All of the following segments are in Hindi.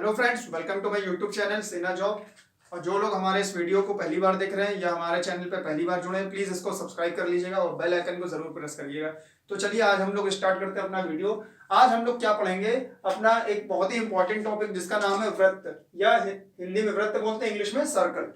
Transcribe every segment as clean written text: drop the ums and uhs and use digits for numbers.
Hello friends, welcome to my YouTube channel सेना जॉब। और जो लोग हमारे इस वीडियो को पहली बार देख रहे हैं या हमारे चैनल पे पहली बार जुड़े हैं, प्लीज इसको सब्सक्राइब कर लीजिएगा और बेल आइकन को जरूर प्रेस करिएगा। तो चलिए आज हम लोग स्टार्ट करते हैं अपना वीडियो। आज हम लोग क्या पढ़ेंगे, अपना एक बहुत ही इंपॉर्टेंट टॉपिक जिसका नाम है वृत्त, या हिंदी में वृत्त बोलते हैं, इंग्लिश में सर्कल।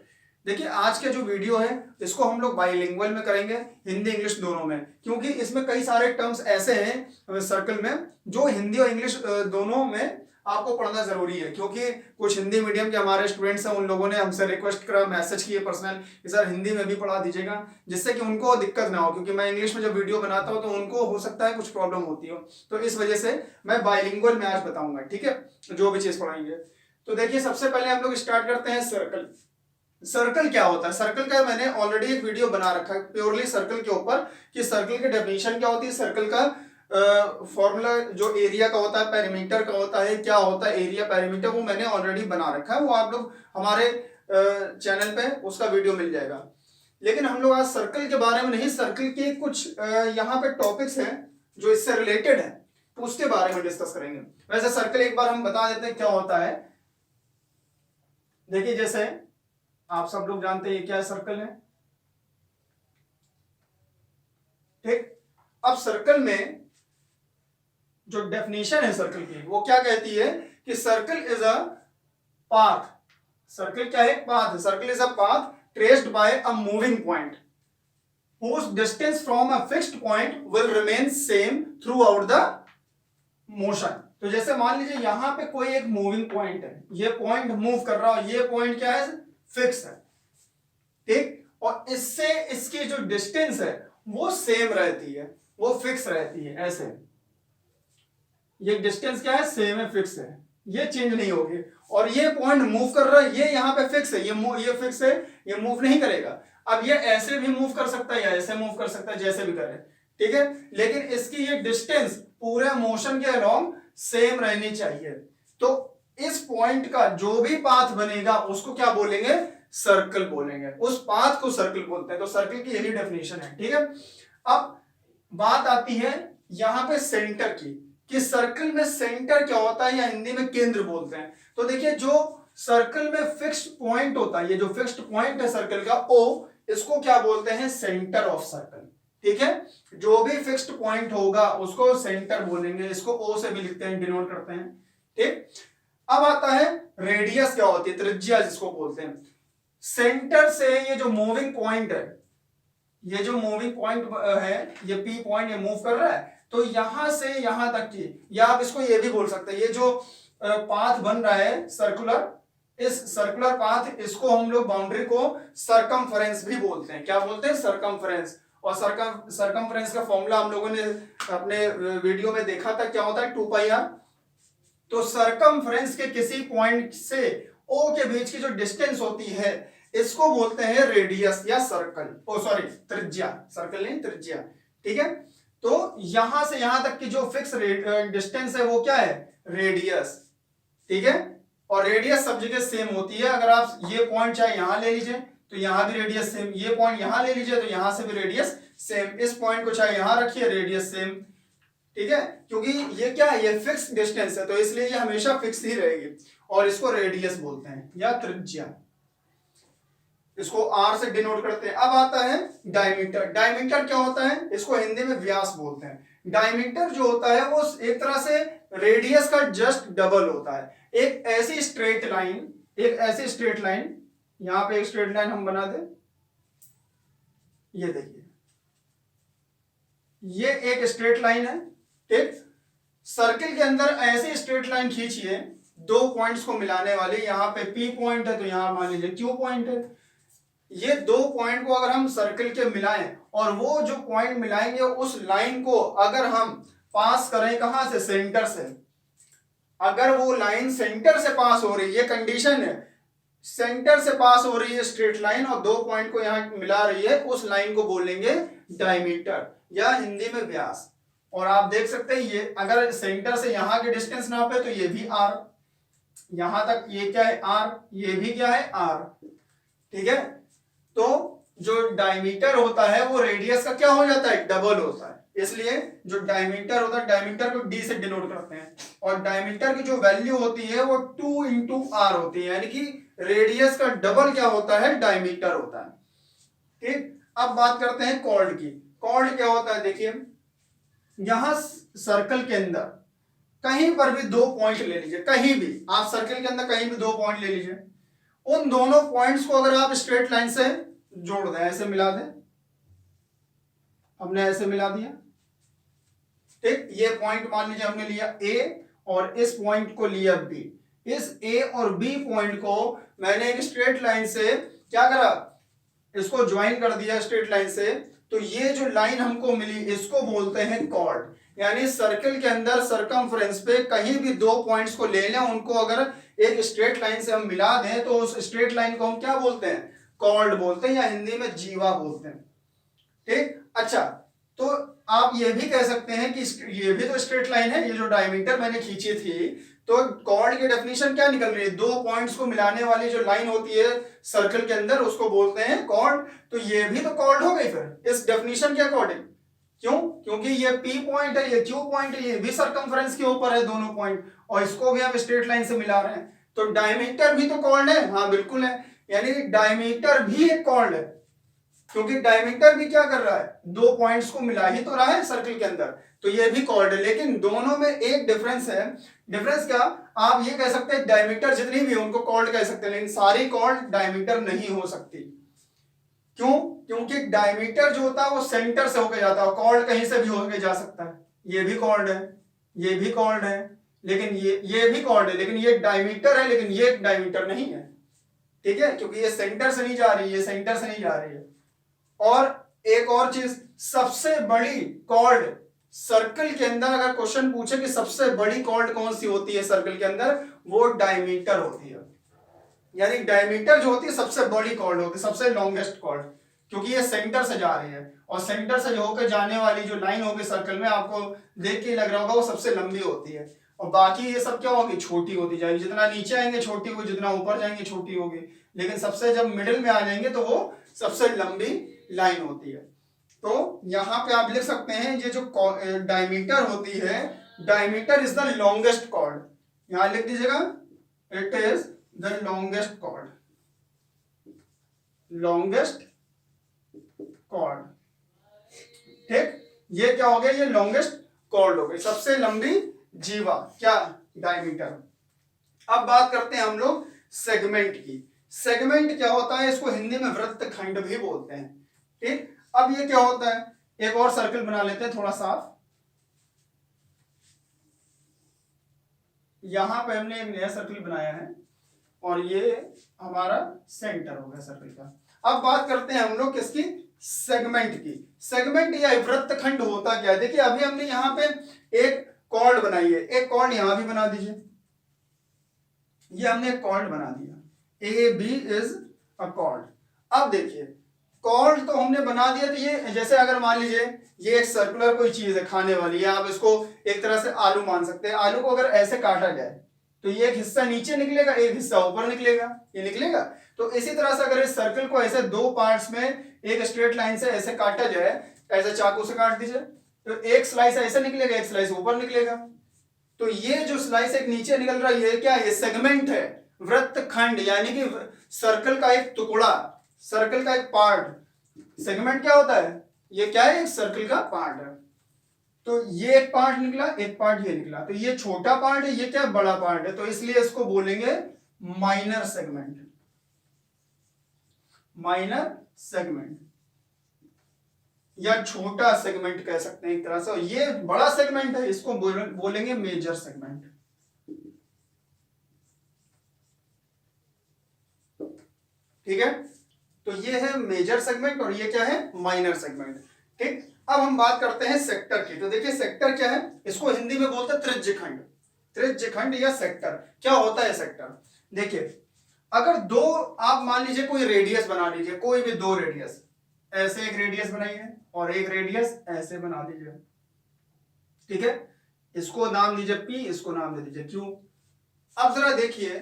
देखिए आज के जो वीडियो है इसको हम लोग बाइलिंगुअल में करेंगे, हिंदी इंग्लिश दोनों में, क्योंकि इसमें कई सारे टर्म्स ऐसे हैं सर्कल में जो हिंदी और इंग्लिश दोनों में आपको पढ़ना जरूरी है। क्योंकि कुछ हिंदी मीडियम के हमारे स्टूडेंट्स हैं, उन लोगों ने हमसे रिक्वेस्ट करा, मैसेज किए पर्सनल कि सर हिंदी में भी पढ़ा दीजिएगा, जिससे कि उनको दिक्कत ना हो, क्योंकि मैं इंग्लिश में जब वीडियो बनाता हूं तो उनको हो सकता है कुछ प्रॉब्लम होती हो, तो इस वजह से मैं बाइलिंगुअल में आज बताऊंगा, ठीक है, जो भी चीज पढ़ाएंगे। तो देखिए सबसे पहले हम लोग स्टार्ट करते हैं सर्कल। सर्कल क्या होता है? सर्कल का मैंने ऑलरेडी एक वीडियो बना रखा है प्योरली सर्कल के ऊपर, कि सर्कल की डेफिनेशन क्या होती है, सर्कल का फॉर्मूला जो एरिया का होता है, पेरीमीटर का होता है, क्या होता है एरिया पेरीमीटर, वो मैंने ऑलरेडी बना रखा है, वो आप लोग हमारे चैनल पे उसका वीडियो मिल जाएगा। लेकिन हम लोग आज सर्कल के बारे में नहीं, सर्कल के कुछ यहाँ पे टॉपिक्स हैं जो इससे रिलेटेड है, तो उसके बारे में डिस्कस करेंगे। वैसे सर्कल एक बार हम बता देते हैं क्या होता है। देखिए जैसे आप सब लोग जानते हैं ये क्या सर्कल है, ठीक। अब सर्कल में जो डेफिनेशन है सर्कल की, वो क्या कहती है कि circle is a path. Circle क्या है? Path. Circle is a path traced by a moving point whose distance from a fixed point will remain same throughout the motion। तो जैसे मान लीजिए यहां पे कोई एक मूविंग पॉइंट है, ये पॉइंट मूव कर रहा है, ये पॉइंट क्या है? फिक्स है, ठीक। और इससे इसकी जो डिस्टेंस है वो सेम रहती है, वो फिक्स रहती है। ऐसे ये डिस्टेंस क्या है? सेम है, फिक्स है, ये चेंज नहीं होगी। और ये पॉइंट मूव कर रहा है, ये यहाँ पे फिक्स है, ये फिक्स है, ये मूव नहीं करेगा। अब ये ऐसे भी मूव कर सकता है या ऐसे मूव कर सकता है, जैसे भी करे, ठीक है। लेकिन इसकी ये डिस्टेंस पूरे मोशन के अलोंग सेम रहनी चाहिए। तो इस पॉइंट का जो भी पाथ बनेगा उसको क्या बोलेंगे? सर्कल बोलेंगे। उस पाथ को सर्कल बोलते हैं। तो सर्कल की यही डेफिनेशन है, ठीक है। अब बात आती है यहां पे सेंटर की, कि सर्कल में सेंटर क्या होता है, या हिंदी में केंद्र बोलते हैं। तो देखिए जो सर्कल में फिक्स्ड पॉइंट होता है, ये जो फिक्स्ड पॉइंट है सर्कल का, ओ, इसको क्या बोलते हैं? सेंटर ऑफ सर्कल, ठीक है। जो भी फिक्स्ड पॉइंट होगा उसको सेंटर बोलेंगे, इसको ओ से भी लिखते हैं, डिनोट करते हैं, ठीक। अब आता है रेडियस क्या होती है, त्रिज्या जिसको बोलते हैं। सेंटर से ये जो मूविंग पॉइंट है, ये जो मूविंग पॉइंट है, ये पी पॉइंट, ये मूव कर रहा है, तो यहां से यहां तक की, या आप इसको ये भी बोल सकते हैं, ये जो पाथ बन रहा है सर्कुलर, इस सर्कुलर पाथ, इसको हम लोग बाउंड्री को सरकमफेरेंस भी बोलते हैं। क्या बोलते हैं? सरकमफेरेंस। और सरकमफेरेंस का फॉर्मूला हम लोगों ने अपने वीडियो में देखा था, क्या होता है? 2πr। तो सरकमफेरेंस के किसी पॉइंट से ओ के बीच की जो डिस्टेंस होती है, इसको बोलते हैं रेडियस या सर्कल, ओ सॉरी त्रिज्या, सर्कल नहीं त्रिज्या, ठीक है। तो यहां से यहां तक की जो फिक्स डिस्टेंस है वो क्या है? रेडियस, ठीक है। और रेडियस सब जगह सेम होती है। अगर आप ये पॉइंट चाहे यहां ले लीजिए तो यहां भी रेडियस सेम, ये पॉइंट यहां ले लीजिए तो यहां से भी रेडियस सेम, इस पॉइंट को चाहे यहां रखिए, रेडियस सेम, ठीक है। क्योंकि ये क्या है? ये फिक्स डिस्टेंस है, तो इसलिए ये हमेशा फिक्स ही रहेगी, और इसको रेडियस बोलते हैं या त्रिज्या, इसको आर से डिनोट करते हैं। अब आता है डायमीटर। डायमीटर क्या होता है? इसको हिंदी में व्यास बोलते हैं। डायमीटर जो होता है वो एक तरह से रेडियस का जस्ट डबल होता है। एक ऐसी स्ट्रेट लाइन, यहां पे एक स्ट्रेट लाइन हम बना दें, ये देखिए, ये एक स्ट्रेट लाइन है, ठीक। सर्किल के अंदर ऐसी स्ट्रेट लाइन खींचिए, दो पॉइंट्स को मिलाने वाली, यहां पे पी पॉइंट है तो यहां मान लीजिए क्यू पॉइंट है। ये दो पॉइंट को अगर हम सर्कल के मिलाएं, और वो जो पॉइंट मिलाएंगे उस लाइन को अगर हम पास करें, कहां से? सेंटर से। अगर वो लाइन सेंटर से पास हो रही है, कंडीशन है सेंटर से पास हो रही है स्ट्रेट लाइन, और दो पॉइंट को यहां मिला रही है, उस लाइन को बोलेंगे डायमीटर या हिंदी में व्यास। और आप देख सकते हैं ये अगर सेंटर से यहां के डिस्टेंस नापे तो ये भी आर, यहां तक ये क्या है? आर, ये भी क्या है? आर, ठीक है। तो जो डायमीटर होता है वो रेडियस का क्या हो जाता है? डबल होता है, इसलिए जो डायमीटर होता है, डायमीटर को डी से डिनोट करते हैं, और डायमीटर की जो वैल्यू होती है वो 2 इंटू आर होती है, यानी कि रेडियस का डबल क्या होता है, डायमीटर होता है। ठीक, अब बात करते हैं कॉर्ड की। कॉर्ड क्या होता है, देखिए यहां सर्कल के अंदर कहीं पर भी 2 पॉइंट ले लीजिए, कहीं भी आप सर्कल के अंदर कहीं भी 2 पॉइंट ले लीजिए, उन दोनों पॉइंट्स को अगर आप स्ट्रेट लाइन से जोड़ दें, ऐसे मिला दें, हमने ऐसे मिला दिया, ठीक, ये पॉइंट मान लीजिए हमने लिया ए और इस पॉइंट को लिया बी, इस ए और बी पॉइंट को मैंने एक स्ट्रेट लाइन से क्या करा, इसको ज्वाइन कर दिया स्ट्रेट लाइन से, तो ये जो लाइन हमको मिली इसको बोलते हैं कॉर्ड। यानी सर्कल के अंदर सरकमफ्रेंस पे कहीं भी 2 पॉइंट्स को ले लें, उनको अगर एक स्ट्रेट लाइन से हम मिला दें तो उस स्ट्रेट लाइन को हम क्या बोलते हैं, कॉर्ड बोलते हैं, या हिंदी में जीवा बोलते हैं। ठीक, अच्छा, तो आप ये भी कह सकते हैं कि ये भी तो स्ट्रेट लाइन है, ये जो डायमीटर मैंने खींची थी, तो कॉर्ड की डेफिनेशन क्या निकल रही है, 2 पॉइंट्स को मिलाने वाली जो लाइन होती है सर्कल के अंदर उसको बोलते हैं कॉर्ड। तो ये भी तो कॉर्ड हो गई फिर इस डेफिनेशन के अकॉर्डिंग। क्यों, क्योंकि ये पी पॉइंट है, ये क्यू पॉइंट है, ये भी सरकमफ्रेंस के ऊपर है दोनों पॉइंट, और इसको भी हम स्ट्रेट लाइन से मिला रहे हैं, तो डायमीटर भी तो कॉर्ड है। हाँ बिल्कुल है, यानी डायमीटर भी एक कॉर्ड है, क्योंकि डायमीटर भी क्या कर रहा है, 2 पॉइंट्स को मिला ही तो रहा है सर्कल के अंदर, तो ये भी कॉर्ड है। लेकिन दोनों में एक डिफरेंस है, डिफरेंस क्या, आप ये कह सकते हैं डायमीटर जितनी भी उनको कॉर्ड कह सकते हैं, लेकिन सारी कॉर्ड डायमीटर नहीं हो सकती। क्यों, क्योंकि डायमीटर जो होता है वो सेंटर से होकर जाता है, कॉर्ड कहीं से भी होकर जा सकता है, ये भी कॉर्ड है, ये भी कॉर्ड है, लेकिन ये भी कॉर्ड है, लेकिन ये डायमीटर है, लेकिन ये डायमीटर नहीं है। ठीक है, क्योंकि ये सेंटर से नहीं जा रही है, ये सेंटर से नहीं जा रही है। और एक और चीज, सबसे बड़ी कॉर्ड सर्कल के अंदर, अगर क्वेश्चन पूछे कि सबसे बड़ी कॉर्ड कौन सी होती है सर्कल के अंदर, वो डायमीटर होती है। यानी डायमीटर जो होती है सबसे बड़ी कॉर्ड होती है, सबसे लॉन्गेस्ट कॉर्ड, क्योंकि ये सेंटर से जा रही है, और सेंटर से जो होकर जाने वाली जो लाइन होगी सर्कल में, आपको देख के लग रहा होगा वो सबसे लंबी होती है, और बाकी ये सब क्या होगी, छोटी होती जाएगी, जितना नीचे आएंगे छोटी होगी, जितना ऊपर जाएंगे छोटी होगी, लेकिन सबसे जब मिडिल में आ जाएंगे तो वो सबसे लंबी लाइन होती है। तो यहां पे आप लिख सकते हैं ये जो डायमीटर होती है, diameter is the longest chord, यहां लिख दीजिएगा, it is the longest chord, longest chord. ठीक, ये क्या हो गया, ये लॉन्गेस्ट कॉर्ड हो गई, सबसे लंबी जीवा, क्या, डायमीटर। अब बात करते हैं हम लोग सेगमेंट की। सेगमेंट क्या होता है, इसको हिंदी में वृत्तखंड भी बोलते हैं। ठीक, अब ये क्या होता है, एक और सर्कल बना लेते हैं थोड़ा साफ, यहां पे हमने एक नया सर्कल बनाया है, और ये हमारा सेंटर हो गया सर्कल का। अब बात करते हैं हम लोग किसकी, सेगमेंट की। सेगमेंट या वृत्तखंड होता क्या है, देखिए अभी हमने यहां पे एक कॉर्ड बनाई है, एक कॉर्ड यहां भी बना दीजिए, ये हमने एक कॉर्ड बना दिया, A B is a chord. अब देखिए कॉर्ड तो हमने बना दिया, तो ये जैसे अगर मान लीजिए ये एक सर्कुलर कोई चीज है खाने वाली है, आप इसको एक तरह से आलू मान सकते हैं, आलू को अगर ऐसे काटा जाए तो ये एक हिस्सा नीचे निकलेगा, एक हिस्सा ऊपर निकलेगा, ये निकलेगा। तो इसी तरह से अगर इस सर्कल को ऐसे 2 पार्ट्स में एक स्ट्रेट लाइन से ऐसे काटा जाए, ऐसे चाकू से काट दीजिए, तो एक स्लाइस ऐसे निकलेगा, एक स्लाइस ऊपर निकलेगा। तो ये जो स्लाइस एक नीचे निकल रहा है, ये क्या है, ये सेगमेंट है, वृत्तखंड, यानी कि सर्कल का एक टुकड़ा, सर्कल का एक पार्ट। सेगमेंट क्या होता है, ये क्या है, एक सर्कल का पार्ट है। तो ये एक पार्ट निकला, एक पार्ट ये निकला, तो ये छोटा पार्ट है, ये क्या बड़ा पार्ट है, तो इसलिए इसको बोलेंगे माइनर सेगमेंट, माइनर सेगमेंट या छोटा सेगमेंट कह सकते हैं एक तरह से। ये बड़ा सेगमेंट है, इसको बोलेंगे मेजर सेगमेंट। ठीक है, तो ये है मेजर सेगमेंट और ये क्या है, माइनर सेगमेंट। ठीक, अब हम बात करते हैं सेक्टर की। तो देखिए सेक्टर क्या है, इसको हिंदी में बोलते हैं त्रिज्यखंड, त्रिज्यखंड या सेक्टर। क्या होता है सेक्टर, देखिए अगर दो, आप मान लीजिए कोई रेडियस बना लीजिए, कोई भी 2 रेडियस, ऐसे एक रेडियस बनाइए और एक रेडियस ऐसे बना दीजिए। ठीक है, इसको नाम दीजिए P, इसको नाम दे दीजिए Q। अब जरा देखिए,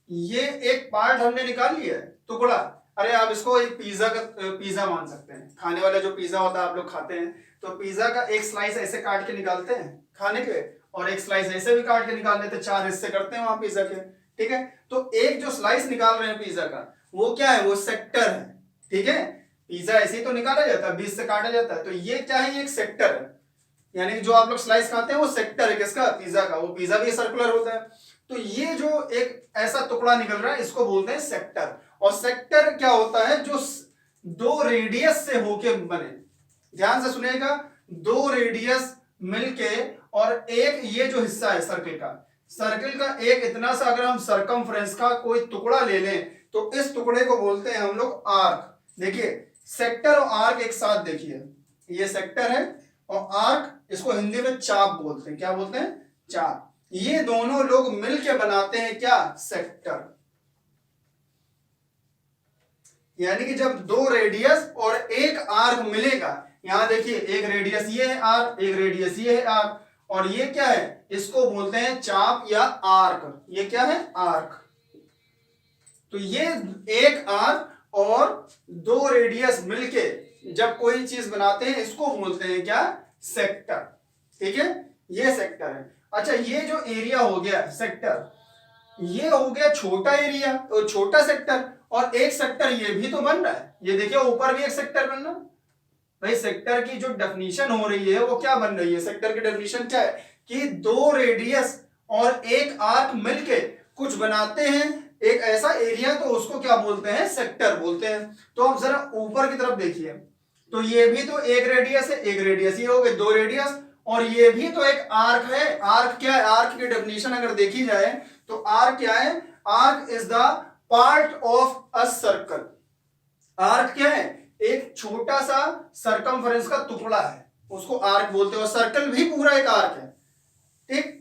ये एक पार्ट हमने निकाल लिया है, टुकड़ा, अरे आप इसको एक पिज्जा का पिज्जा मान सकते हैं, खाने वाला जो पिज्जा होता है आप लोग खाते हैं, तो पिज्जा का एक स्लाइस ऐसे काट के निकालते हैं खाने के, और एक स्लाइस ऐसे भी काट के निकाल लेते हैं, 4 हिस्से करते हैं वहां पिज्जा के, ठीक है। तो एक जो स्लाइस निकाल रहे हैं पिज्जा का वो क्या है, वो सेक्टर है, ठीक है। पिज्जा ऐसे ही तो निकाला जाता है, 20 से काटा जाता है, तो ये क्या है, ये एक सेक्टर है, यानी कि जो आप लोग स्लाइस खाते हैं वो सेक्टर है किसका, पिज्जा का। वो पिज्जा भी सर्कुलर होता है, तो ये जो एक ऐसा टुकड़ा निकल रहा है इसको बोलते हैं सेक्टर। और सेक्टर क्या होता है, जो 2 रेडियस से होके बने, ध्यान से सुनिएगा, 2 रेडियस मिलके और एक ये जो हिस्सा है सर्किल का एक इतना सा अगर हम सरकमफ्रेंस का कोई टुकड़ा ले लें तो इस टुकड़े को बोलते हैं हम लोग आर्क। देखिए सेक्टर और आर्क एक साथ, देखिए ये सेक्टर है और आर्क, इसको हिंदी में चाप बोलते हैं, क्या बोलते हैं, चाप। ये दोनों लोग मिलके बनाते हैं क्या, सेक्टर। यानी कि जब 2 रेडियस और एक आर्क मिलेगा, यहां देखिए एक रेडियस ये है आर्क, एक रेडियस ये है आर्क, और ये क्या है, इसको बोलते हैं चाप या आर्क। ये क्या है, आर्क। तो ये एक आर्क और 2 रेडियस मिलके जब कोई चीज बनाते हैं इसको बोलते हैं क्या, सेक्टर, ठीक है। ये सेक्टर है। अच्छा ये जो एरिया हो गया सेक्टर, ये हो गया छोटा एरिया तो छोटा सेक्टर, और एक सेक्टर ये भी तो बन रहा है, ये देखिए ऊपर भी एक सेक्टर बन रहा है। भाई सेक्टर की जो डेफिनेशन हो रही है वो क्या बन रही है, सेक्टर की डेफिनेशन क्या है कि 2 रेडियस और एक आर्क मिलके कुछ बनाते हैं एक ऐसा एरिया, तो उसको क्या बोलते हैं, सेक्टर बोलते हैं। तो आप जरा ऊपर की तरफ देखिए, तो ये भी तो एक रेडियस है, एक रेडियस, ये हो गए 2 रेडियस, और ये भी तो एक आर्क है। आर्क क्या है, आर्क की डेफिनेशन अगर देखी जाए तो आर्क क्या है, arc is the part of a circle. Arc क्या है, एक छोटा सा सरकमफ्रेंस का टुकड़ा है, उसको आर्क बोलते हैं। सर्कल भी पूरा एक आर्क है, ठीक।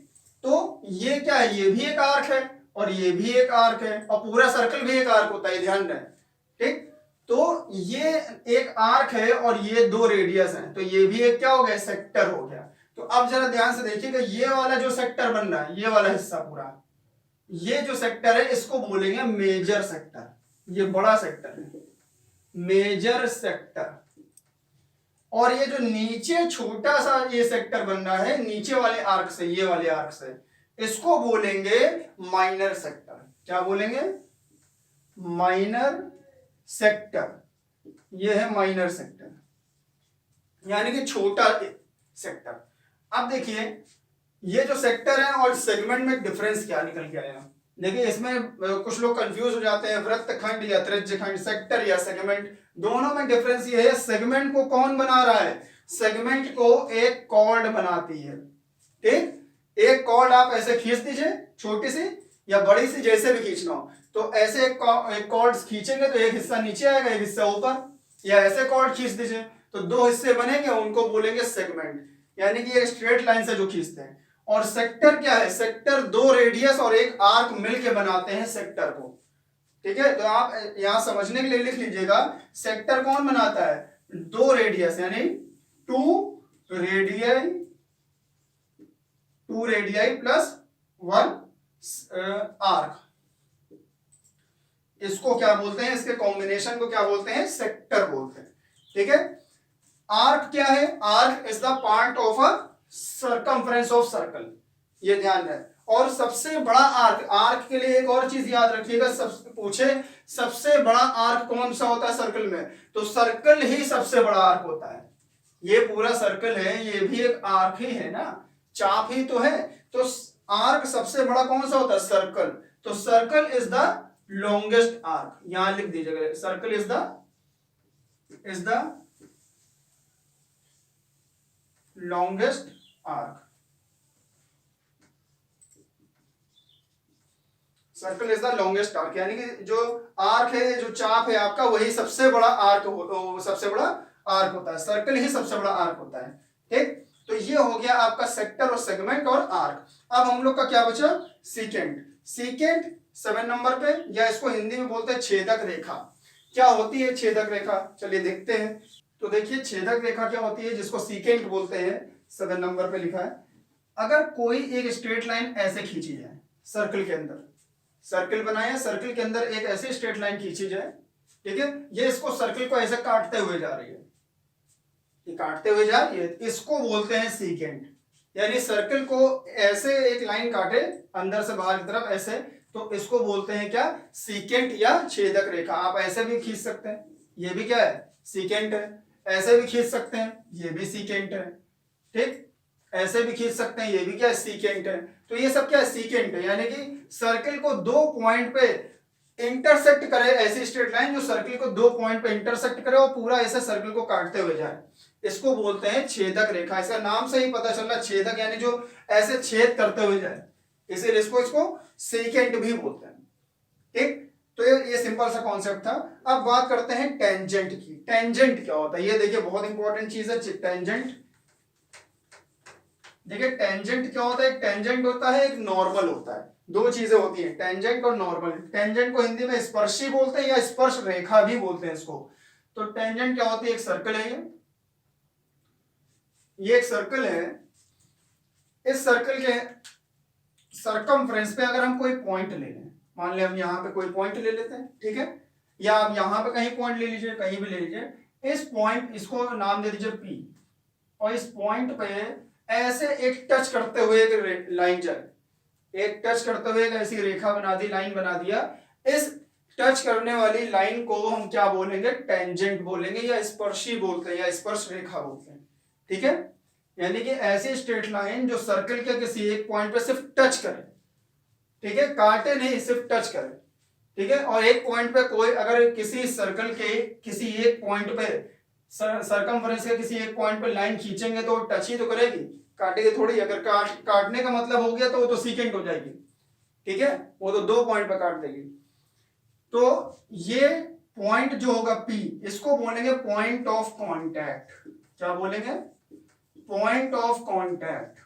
तो ये क्या है, ये भी एक आर्क है और ये भी एक आर्क है, और पूरा सर्कल भी एक आर्क होता है, ध्यान रहे, ठीक। तो ये एक आर्क है और ये 2 रेडियस हैं, तो ये भी एक क्या हो गया, सेक्टर हो गया। तो अब जरा ध्यान से देखिएगा, ये वाला जो सेक्टर बन रहा है, ये वाला हिस्सा पूरा, ये जो सेक्टर है इसको बोलेंगे मेजर सेक्टर। ये बड़ा सेक्टर है, मेजर सेक्टर। और ये जो नीचे छोटा सा ये सेक्टर बन रहा है नीचे वाले आर्क से, ये वाले आर्क से, इसको बोलेंगे माइनर सेक्टर। क्या बोलेंगे, माइनर सेक्टर। ये है माइनर सेक्टर, यानी कि छोटा सेक्टर। अब देखिए ये जो सेक्टर है और सेगमेंट में डिफरेंस क्या निकल के आया। देखिए इसमें कुछ लोग कंफ्यूज हो जाते हैं, वृत्तखंड या त्रिज्यखंड, सेक्टर या सेगमेंट, दोनों में डिफरेंस ये है, सेगमेंट को कौन बना रहा है, सेगमेंट को एक कॉर्ड बनाती है, ठीक। एक कॉर्ड आप ऐसे खींच दीजिए, छोटी सी या बड़ी सी, जैसे भी खींचना हो, तो ऐसे एक कॉर्ड खींचेंगे तो एक हिस्सा नीचे आएगा, एक हिस्सा ऊपर, या ऐसे कॉर्ड खींच दीजिए तो 2 हिस्से बनेंगे, उनको बोलेंगे सेगमेंट, यानी कि एक स्ट्रेट लाइन से जो खींचते हैं। और सेक्टर क्या है, सेक्टर 2 रेडियस और एक आर्क मिलके बनाते हैं सेक्टर को, ठीक है। तो आप यहां समझने के लिए लिख लीजिएगा, सेक्टर कौन बनाता है, 2 रेडियस यानी 2 रेडियाई प्लस 1 आर्क, इसको क्या बोलते हैं, इसके कॉम्बिनेशन को क्या बोलते हैं, सेक्टर बोलते हैं, ठीक है। आर्क क्या है, arc is the part of a circumference of circle, ये ध्यान रहे। और सबसे बड़ा आर्क, आर्क के लिए एक और चीज याद रखिएगा, पूछे सबसे बड़ा आर्क कौन सा होता है सर्कल में, तो सर्कल ही सबसे बड़ा आर्क होता है। ये पूरा सर्कल है, ये भी एक आर्क ही है ना, चाप ही तो है। तो आर्क सबसे बड़ा कौन सा होता है, सर्कल। तो circle is the longest arc, यहां लिख दीजिएगा, circle is the longest arc. Circle is the longest arc, यानी कि जो आर्क है, जो चाप है आपका, वही सबसे बड़ा आर्क सबसे बड़ा आर्क होता है, सर्कल ही सबसे बड़ा आर्क होता है, ठीक। तो ये हो गया आपका सेक्टर और सेगमेंट और आर्क। अब हम लोग का क्या बचा, सीकेंट। सीकेंट 7 नंबर पे, या इसको हिंदी में बोलते हैं छेदक रेखा। क्या होती है छेदक रेखा, चलिए देखते हैं। तो देखिए छेदक रेखा क्या होती है, जिसको सीकेंट बोलते हैं, 7 नंबर पे लिखा है। अगर कोई एक स्ट्रेट लाइन ऐसे खींची जाए सर्कल के अंदर, सर्कल बनाया, सर्कल के अंदर एक ऐसी स्ट्रेट लाइन खींची जाए, ठीक है। ये इसको सर्कल को ऐसे काटते हुए जा रही है, ये काटते हुए जा रही है, इसको बोलते हैं सीकेंट। यानी सर्कल को ऐसे एक लाइन काटे अंदर से बाहर की तरफ ऐसे, तो इसको बोलते हैं क्या, सीकेंट या छेदक रेखा। आप ऐसे भी खींच सकते हैं, ये भी क्या है, सीकेंट है। ऐसे भी खींच सकते हैं, ये भी सीकेंट है। ठीक, ऐसे भी खींच सकते हैं, ये भी क्या है, सीकेंट है। तो ये सब क्या है, सीकेंट है। यानी कि सर्कल को दो पॉइंट पे इंटरसेक्ट करे, ऐसी स्ट्रेट लाइन जो सर्कल को दो पॉइंट पे इंटरसेक्ट करे और पूरा ऐसे सर्कल को काटते हुए जाए, इसको बोलते हैं छेदक रेखा। इसका नाम से ही पता चल रहा, छेदक यानी जो ऐसे छेद करते हुए जाए, इसीलिए इसको सेकेंट भी बोलते हैं। ठीक, तो ये सिंपल सा कॉन्सेप्ट था। अब बात करते हैं टेंजेंट की। टेंजेंट क्या होता है, ये देखिए बहुत इंपॉर्टेंट चीज है टेंजेंट। देखिए टेंजेंट क्या होता है, एक टेंजेंट होता है, एक नॉर्मल होता है। दो चीजें होती हैं, टेंजेंट और नॉर्मल। टेंजेंट को हिंदी में स्पर्शी बोलते हैं या स्पर्श रेखा भी बोलते हैं इसको। तो टेंजेंट क्या होती है, एक सर्कल है, ये एक सर्कल है। इस सर्कल के सरकमफ्रेंस पे अगर हम कोई पॉइंट ले लें, मान लें हम यहाँ पे कोई पॉइंट ले लेते हैं, ठीक है, या आप यहाँ पे कहीं पॉइंट ले लीजिए, कहीं भी ले लीजिए। इस पॉइंट, इसको नाम दे दीजिए P, और इस पॉइंट पे ऐसे एक टच करते हुए एक लाइन जाए, एक टच करते हुए एक ऐसी रेखा बना दी, लाइन बना दिया। इस टच करने वाली लाइन को हम क्या बोलेंगे, टेंजेंट बोलेंगे, या स्पर्शी बोलते हैं, या स्पर्श रेखा बोलते हैं। ठीक है, यानी कि ऐसी स्ट्रेट लाइन जो सर्कल के किसी एक पॉइंट पे सिर्फ टच करे, ठीक है, काटे नहीं, सिर्फ टच करे। ठीक है, और एक पॉइंट पे कोई अगर किसी सर्कल के किसी एक पॉइंट पे सरकमफ्रेंस के किसी एक पॉइंट पे लाइन खींचेंगे तो टच ही तो करेगी, काटेगी थोड़ी। अगर काटने का मतलब हो गया तो वो तो सीकेंट हो जाएगी। ठीक है, वो तो दो पॉइंट पे काट देगी। तो ये पॉइंट जो होगा P, इसको बोलेंगे पॉइंट ऑफ कांटेक्ट। क्या बोलेंगे, पॉइंट ऑफ कांटेक्ट।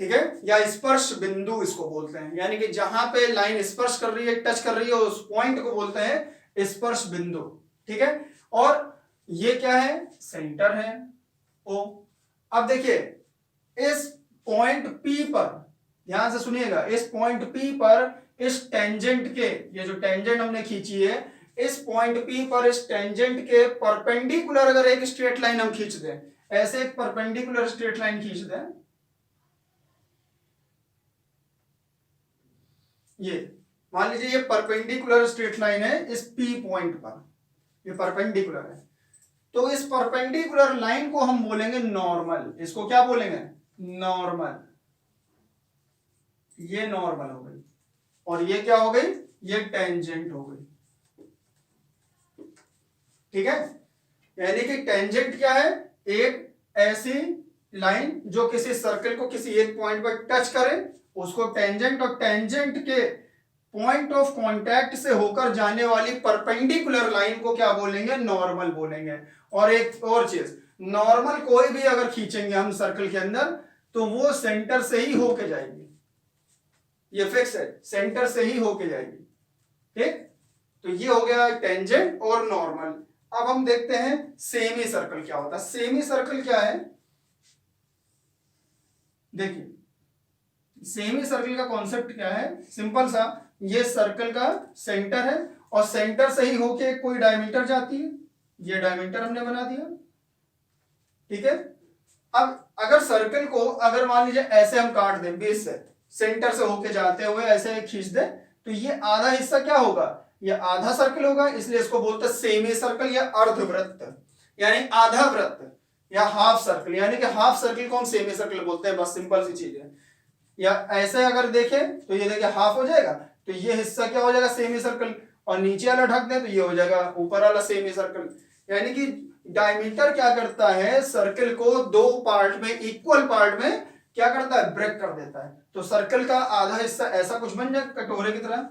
ठीक है, या स्पर्श बिंदु इसको बोलते हैं। यानी कि जहां पे लाइन स्पर्श कर रही है, टच कर रही है, उस पॉइंट को बोलते हैं स्पर्श बिंदु। ठीक है, और ये क्या है, सेंटर है O। अब देखिए इस पॉइंट P पर, ध्यान से सुनिएगा, इस पॉइंट P पर इस टेंजेंट के, ये जो टेंजेंट हमने खींची है, इस पॉइंट P पर इस टेंजेंट के परपेंडिकुलर अगर एक स्ट्रेट लाइन हम खींच दें, ऐसे एक परपेंडिकुलर स्ट्रेट लाइन खींच दें, ये मान लीजिए ये परपेंडिकुलर स्ट्रेट लाइन है इस P पॉइंट पर, ये परपेंडिकुलर है। तो इस परपेंडिकुलर लाइन को हम बोलेंगे नॉर्मल। इसको क्या बोलेंगे, नॉर्मल। ये नॉर्मल हो गई, और ये क्या हो गई, ये टेंजेंट हो गई। ठीक है, यानी कि टेंजेंट क्या है, एक ऐसी लाइन जो किसी सर्कल को किसी एक पॉइंट पर टच करे, उसको टेंजेंट, और टेंजेंट के पॉइंट ऑफ कांटेक्ट से होकर जाने वाली परपेंडिकुलर लाइन को क्या बोलेंगे, नॉर्मल बोलेंगे। और एक और चीज, नॉर्मल कोई भी अगर खींचेंगे हम सर्कल के अंदर तो वो सेंटर से ही होके जाएगी, ये फिक्स है, सेंटर से ही होके जाएगी। ठीक, तो ये हो गया टेंजेंट और नॉर्मल। अब हम देखते हैं सेमी सर्कल क्या होता है। सेमी सर्कल क्या है, देखिए सेमी सर्कल का कॉन्सेप्ट क्या है, सिंपल सा, ये सर्कल का सेंटर है और सेंटर से ही होके कोई डायमीटर जाती है, ये डायमीटर हमने बना दिया। ठीक है, अब अगर सर्कल को अगर मान लीजिए ऐसे हम काट दें, बेस से सेंटर से होके जाते हुए ऐसे खींच दें, तो ये आधा हिस्सा क्या होगा, ये आधा सर्कल होगा, इसलिए इसको बोलते हैं सेमी सर्कल या अर्धवृत्त, यानी आधा वृत्त या हाफ सर्कल। यानी कि हाफ सर्कल को हम सेमी सर्कल बोलते हैं, बस सिंपल सी चीज है। या ऐसे अगर देखें तो ये देखिए हाफ हो जाएगा, तो ये हिस्सा क्या हो जाएगा, सेमी सर्कल, और नीचे वाला ढक दें तो ये हो जाएगा ऊपर वाला सेमी सर्कल। यानी कि डायमीटर क्या करता है, सर्कल को दो पार्ट में, इक्वल पार्ट में क्या करता है, ब्रेक कर देता है। तो सर्कल का आधा हिस्सा ऐसा कुछ बन जाएगा कटोरे की तरह।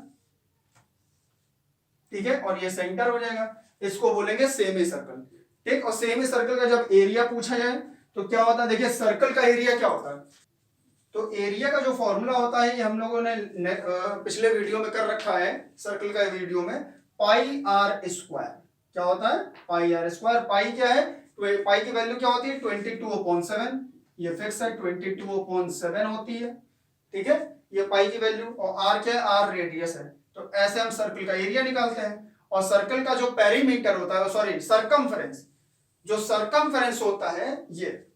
ठीक है, और ये सेंटर हो जाएगा, इसको बोलेंगे सेमी सर्कल। ठीक, और सेमी सर्कल का जब एरिया पूछा जाए तो क्या होता है, देखिए सर्कल का एरिया क्या होता है, तो एरिया का जो फॉर्मूला होता है, ये हम लोगों ने पिछले वीडियो में कर रखा है, सर्कल का वीडियो में, पाई आर स्क्वायर। क्या होता है, पाई आर स्क्वायर। पाई क्या है, पाई की वैल्यू क्या होती है, 22/7, ये फिक्स है, 22/7 होती है। ठीक है, ये पाई की वैल्यू, और आर क्या है, आर रेडियस है, तो ऐसे हम सर्कल का एरिया निकालते हैं। और सर्कल का जो पेरीमीटर होता है, सॉरी सरकमफ्रेंस, जो सरकमफ्रेंस होता है ये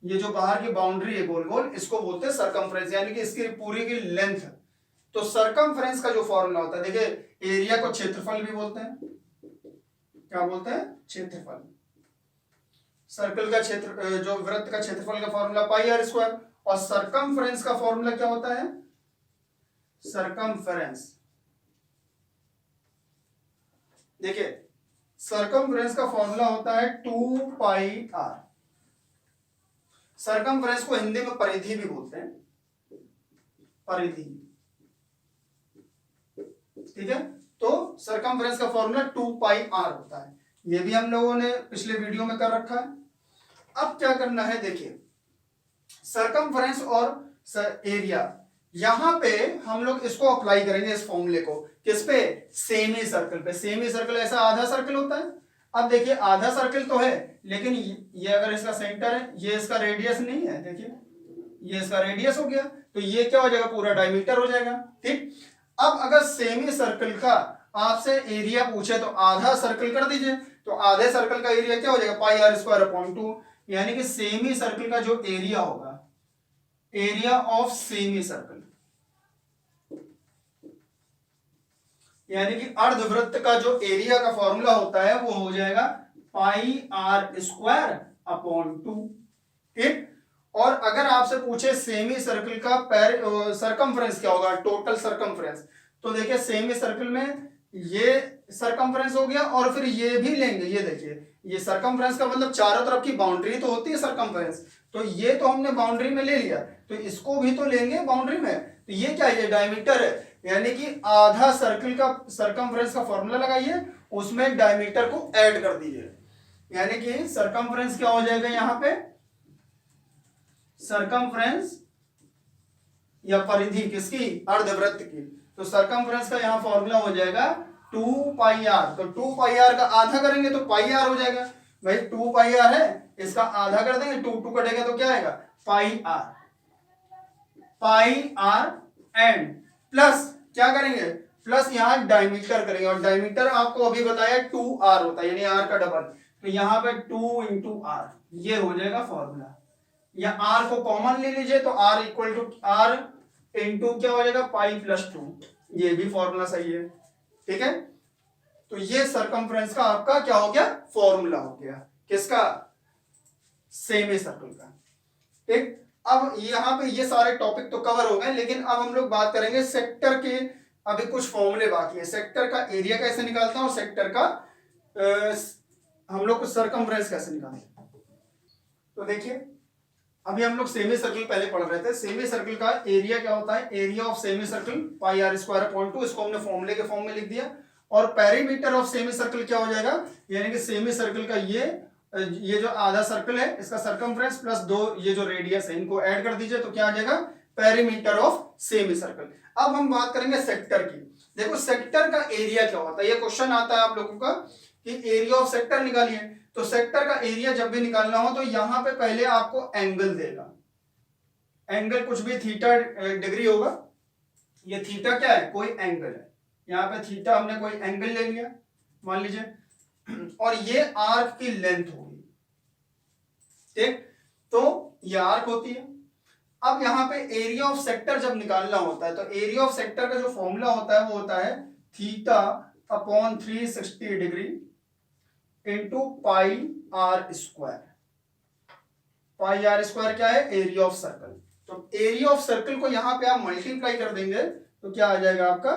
जो बाहर की बाउंड्री है गोल गोल, इसको बोलते हैं सरकमफ्रेंस, यानी कि इसकी पूरी की लेंथ। तो सरकमफ्रेंस का जो फॉर्मूला होता है, देखिए एरिया को क्षेत्रफल भी बोलते हैं। क्या बोलते हैं? क्षेत्रफल। सर्कल का क्षेत्र, जो वृत्त का क्षेत्रफल का फॉर्मूला पाई आर स्क्वायर, और सरकमफ्रेंस का फॉर्मूला क्या होता है? सरकमफ्रेंस, देखिए सरकमफ्रेंस का फॉर्मूला होता है 2 पाई आर। सरकमफ्रेंस को हिंदी में परिधि भी बोलते हैं, परिधि, ठीक है। तो सरकमफ्रेंस का फॉर्मूला 2 पाई आर होता है। ये भी हम लोगों ने पिछले वीडियो में कर रखा है। अब क्या करना है, देखिए सरकमफ्रेंस और एरिया, यहां पे हम लोग इसको अप्लाई करेंगे इस फॉर्मूले को, किस पे? सेमी सर्कल पे। सेमी सर्कल ऐसा आधा सर्कल होता है। अब देखिए आधा सर्कल तो है, लेकिन ये अगर इसका सेंटर है, ये इसका रेडियस नहीं है, देखिए ये इसका रेडियस हो गया, तो ये क्या हो जाएगा? पूरा डायमीटर हो जाएगा, ठीक। अब अगर सेमी सर्कल का आपसे एरिया पूछे तो आधा सर्कल कर दीजिए, तो आधे सर्कल का एरिया क्या हो जाएगा? पाई आर स्क्वायर अपॉन 2, यानी कि सेमी सर्कल का जो एरिया होगा, एरिया ऑफ सेमी सर्कल, यानी कि अर्धवृत्त का जो एरिया का फॉर्मूला होता है वो हो जाएगा पाई आर स्क्वायर अपॉन 2, ठीक। और अगर आपसे पूछे सेमी सर्कल का सरकमफ्रेंस क्या होगा, टोटल सरकमफ्रेंस, तो देखिए सेमी सर्कल में ये सरकमफ्रेंस हो गया, और फिर ये भी लेंगे, ये देखिए ये सरकमफ्रेंस का मतलब चारों तरफ की बाउंड्री तो होती है सरकमफ्रेंस, तो ये तो हमने बाउंड्री में ले लिया, तो इसको भी तो लेंगे बाउंड्री में। तो ये क्या है? ये डायमीटर है, यानी कि आधा सर्कल का सरकमफ्रेंस का फॉर्मूला लगाइए, उसमें डायमीटर को ऐड कर दीजिए, यानी कि सरकमफ्रेंस क्या हो जाएगा यहाँ पे? सरकमफ्रेंस या परिधि किसकी? अर्धवृत्त की। तो सरकमफ्रेंस का यहाँ फॉर्मूला हो जाएगा 2 पाई आर। तो 2 पाई आर का आधा करेंगे तो पाई आर हो जाएगा। भाई 2 पाई आर है, इसका आधा कर देंगे, 2 कटेगा तो क्या आएगा? Pi R. Pi R and plus क्या करेंगे? प्लस यहाँ डायमीटर करेंगे, और डायमीटर आपको अभी बताया 2 आर होता है, यानी आर का डबल। तो यहाँ पे 2 इंटू आर, ये हो जाएगा फॉर्मूला। या आर को कॉमन ले लीजिए, तो r equal to r into क्या हो जाएगा? पाई प्लस 2, ये भी फॉर्मूला सही है, ठीक है। तो ये सरकमफ्रेंस का आपका क्या हो गया? फॉर्मूला हो गया, किसका? सेमी सर्कल का, ठीक। अब यहाँ पे ये सारे टॉपिक तो कवर हो गए, लेकिन अब हम लोग बात करेंगे सेक्टर के। अभी कुछ फॉर्मूले बाकी है, सेक्टर का एरिया कैसे निकालते हैं, और सेक्टर का हम लोग सरकमफ्रेंस कैसे निकालते हैं। तो देखिए अभी हम लोग सेमी सर्कल पहले पढ़ रहे थे। सेमी सर्कल का एरिया क्या होता है? Area of semi circle pi r square upon 2, इसको हमने फॉर्मूले के फॉर्म में लिख दिया। और पेरीमीटर ऑफ सेमी सर्कल क्या हो जाएगा? यानी कि सेमी सर्कल का ये जो आधा सर्कल है, इसका सरकमफ्रेंस प्लस 2 ये जो रेडियस है, इनको ऐड कर दीजिए, तो क्या आ जाएगा? Perimeter of semi circle. अब हम बात करेंगे सेक्टर की। देखो सेक्टर का एरिया क्या होता है, ये क्वेश्चन आता है आप लोगों का कि एरिया ऑफ सेक्टर निकालिए। तो सेक्टर का एरिया जब भी निकालना हो तो यहां पे पहले आपको एंगल देगा, एंगल कुछ भी थीटा डिग्री होगा। ये थीटा क्या है? कोई एंगल है, यहाँ पे थीटा हमने कोई एंगल ले लिया मान लीजिए, और ये आर्क की लेंथ होगी, ठीक। तो ये आर्क होती है। अब यहाँ पे एरिया ऑफ सेक्टर जब निकालना होता है, तो एरिया ऑफ सेक्टर का जो फॉर्मूला होता है वो होता है theta upon 360 degree into pi r square. Pi r square क्या है? Area of circle. तो एरिया ऑफ सर्कल को यहां पे आप मल्टीप्लाई कर देंगे तो क्या आ जाएगा आपका?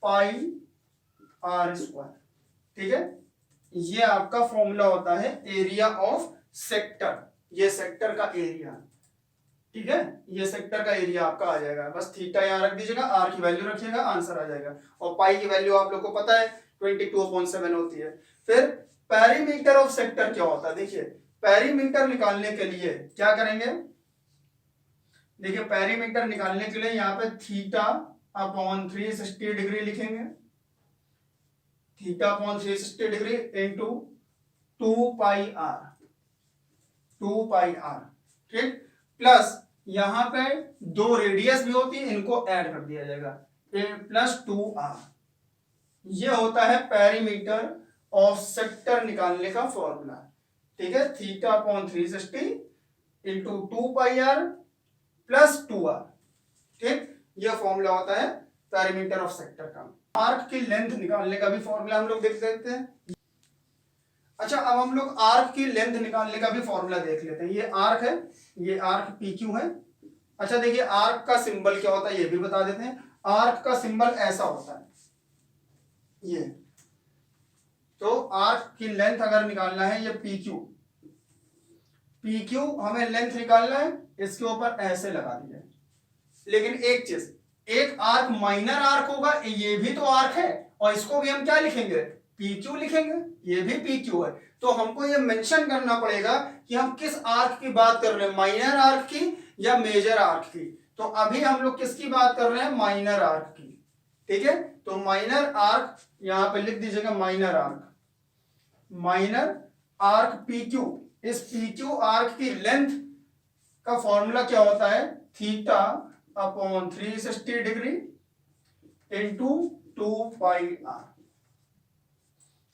पाई आर स्क्वायर, ठीक है। ये आपका फॉर्मूला होता है एरिया ऑफ सेक्टर, ये सेक्टर का एरिया, ठीक है। ये सेक्टर का एरिया आपका आ जाएगा। बस थीटा यहां रख दीजिएगा, आर की वैल्यू रखिएगा, आंसर आ जाएगा। और पाई की वैल्यू आप लोग को पता है 22/7 होती है। फिर पेरीमीटर ऑफ सेक्टर क्या होता है? देखिए पेरीमीटर निकालने के लिए क्या करेंगे? देखिए पेरीमीटर निकालने के लिए यहाँ पे थीटा अपॉन 360 डिग्री लिखेंगे, theta upon 360 degree into 2 pi r, 2 pi r, ठीक। प्लस यहाँ पे 2 रेडियस भी होती है, इनको ऐड कर दिया जाएगा, a + 2r। ये होता है पेरीमीटर ऑफ सेक्टर निकालने का फॉर्मूला। ठीक है, θ/360 × 2πr + 2r। ठीक, ये फॉर्मूला होता है पेरीमीटर ऑफ सेक्टर का। आर्क की लेंथ निकालने का भी फॉर्मूला हम लोग देख लेते हैं। अच्छा, अब हम लोग आर्क की लेंथ निकालने का भी फॉर्मूला देख लेते हैं। ये आर्क है, ये आर्क PQ है। अच्छा देखिए, आर्क का सिंबल क्या होता है ये भी बता देते हैं। आर्क का सिंबल ऐसा होता है, ये। तो आर्क की लेंथ अगर निकालना है, ये PQ हमें लेंथ निकालना है, इसके ऊपर ऐसे लगा दिया। लेकिन एक चीज, एक आर्क माइनर आर्क होगा, ये भी तो आर्क है, और इसको भी हम क्या लिखेंगे, PQ लिखेंगे। ये भी PQ है, तो हमको ये मेंशन करना पड़ेगा कि हम किस आर्क की बात कर रहे हैं, माइनर आर्क की या मेजर आर्क की। तो अभी हम लोग किसकी बात कर रहे हैं, माइनर आर्क की। ठीक है, तो माइनर आर्क यहां पे लिख दीजिएगा, माइनर आर्क PQ। इस PQ आर्क की लेंथ का फॉर्मूला क्या होता है, θ/360 डिग्री इंटू 2πr।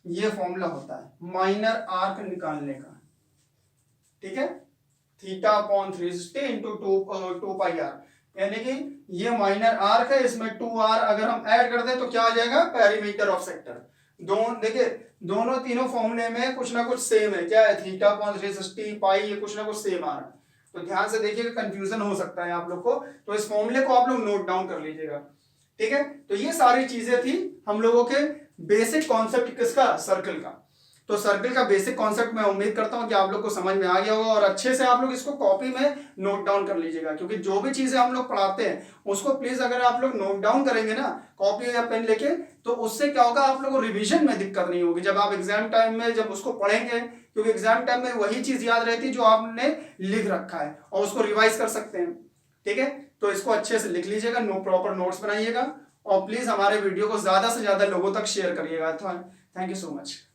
ये फॉर्मूला होता है माइनर आर्क निकालने का। ठीक है, θ/360 इंटू 2πr, यानी कि ये माइनर आर्क है, इसमें 2r अगर हम ऐड कर दें तो क्या आ जाएगा, पेरीमीटर ऑफ सेक्टर। देखिए दोनों तीनों फॉर्मूले में कुछ ना कुछ सेम है। क्या है, θ/360 पाई, ये कुछ ना कुछ सेम आ रहा है। तो ध्यान से देखिएगा, कंफ्यूजन हो सकता है आप लोग को, तो इस फॉर्मूले को आप लोग नोट डाउन कर लीजिएगा। ठीक है, तो ये सारी चीजें थी हम लोगों के बेसिक कॉन्सेप्ट किसका, सर्कल का। तो सर्कल का बेसिक कॉन्सेप्ट मैं उम्मीद करता हूं कि आप लोग को समझ में आ गया होगा, और अच्छे से आप लोग इसको कॉपी में नोट डाउन कर लीजिएगा, क्योंकि जो भी चीजें हम लोग पढ़ाते हैं उसको प्लीज अगर आप लोग नोट डाउन करेंगे ना कॉपी या पेन लेके, तो उससे क्या होगा, आप लोग को रिवीजन में दिक्कत नहीं होगी जब आप एग्जाम टाइम में जब उसको पढ़ेंगे, क्योंकि एग्जाम टाइम में वही चीज याद रहती है जो आपने लिख रखा है, और उसको रिवाइज कर सकते हैं। ठीक है, तो इसको अच्छे से लिख लीजिएगा, प्रॉपर नोट्स बनाइएगा, और प्लीज हमारे वीडियो को ज्यादा से ज्यादा लोगों तक शेयर करिएगा। Thank you so much.